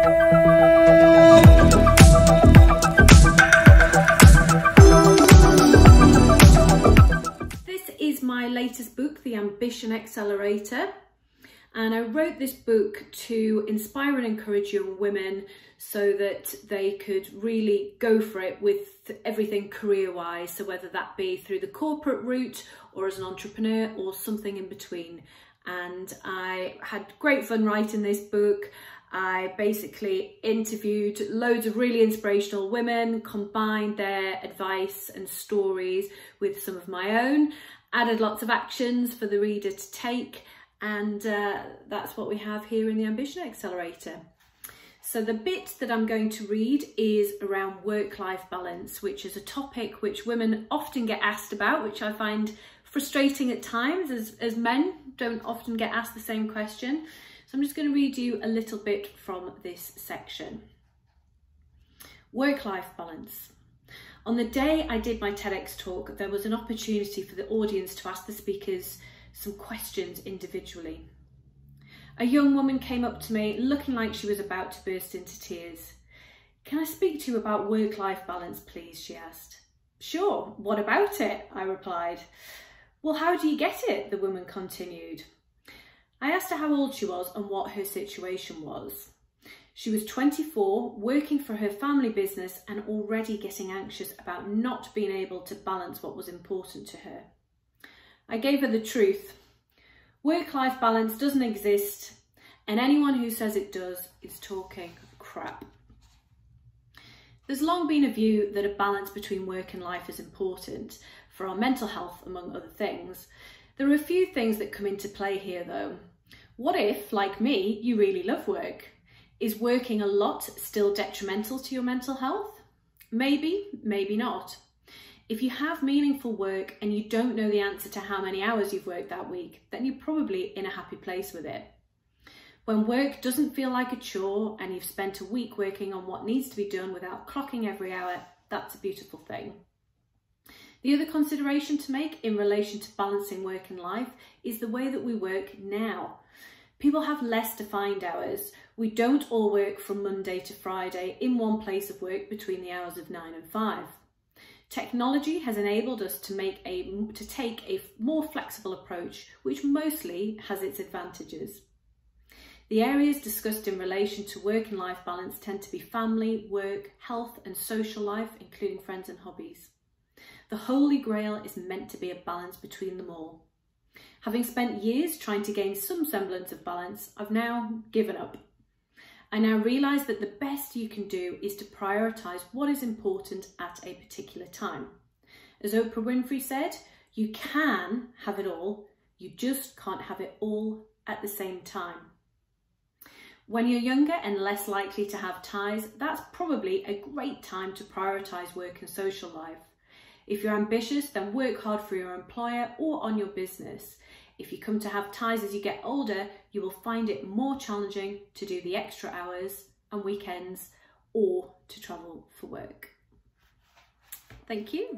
This is my latest book, The Ambition Accelerator. And I wrote this book to inspire and encourage young women so that they could really go for it with everything career-wise. So whether that be through the corporate route or as an entrepreneur or something in between. And I had great fun writing this book. I basically interviewed loads of really inspirational women, combined their advice and stories with some of my own, added lots of actions for the reader to take. And that's what we have here in the Ambition Accelerator. So the bit that I'm going to read is around work-life balance, which is a topic which women often get asked about, which I find frustrating at times as men don't often get asked the same question. So I'm just going to read you a little bit from this section. Work-life balance. On the day I did my TEDx talk, there was an opportunity for the audience to ask the speakers some questions individually. A young woman came up to me looking like she was about to burst into tears. "Can I speak to you about work-life balance, please?" she asked. "Sure, what about it?" I replied. "Well, how do you get it?" the woman continued. I asked her how old she was and what her situation was. She was 24, working for her family business and already getting anxious about not being able to balance what was important to her. I gave her the truth. Work-life balance doesn't exist, and anyone who says it does is talking crap. There's long been a view that a balance between work and life is important for our mental health, among other things. There are a few things that come into play here though. What if, like me, you really love work? Is working a lot still detrimental to your mental health? Maybe, maybe not. If you have meaningful work and you don't know the answer to how many hours you've worked that week, then you're probably in a happy place with it. When work doesn't feel like a chore and you've spent a week working on what needs to be done without clocking every hour, that's a beautiful thing. The other consideration to make in relation to balancing work and life is the way that we work now. People have less defined hours. We don't all work from Monday to Friday in one place of work between the hours of 9 and 5. Technology has enabled us to take a more flexible approach, which mostly has its advantages. The areas discussed in relation to work and life balance tend to be family, work, health and social life, including friends and hobbies. The Holy Grail is meant to be a balance between them all. Having spent years trying to gain some semblance of balance, I've now given up. I now realise that the best you can do is to prioritise what is important at a particular time. As Oprah Winfrey said, you can have it all, you just can't have it all at the same time. When you're younger and less likely to have ties, that's probably a great time to prioritise work and social life. If you're ambitious, then work hard for your employer or on your business. If you come to have ties as you get older, you will find it more challenging to do the extra hours and weekends or to travel for work. Thank you.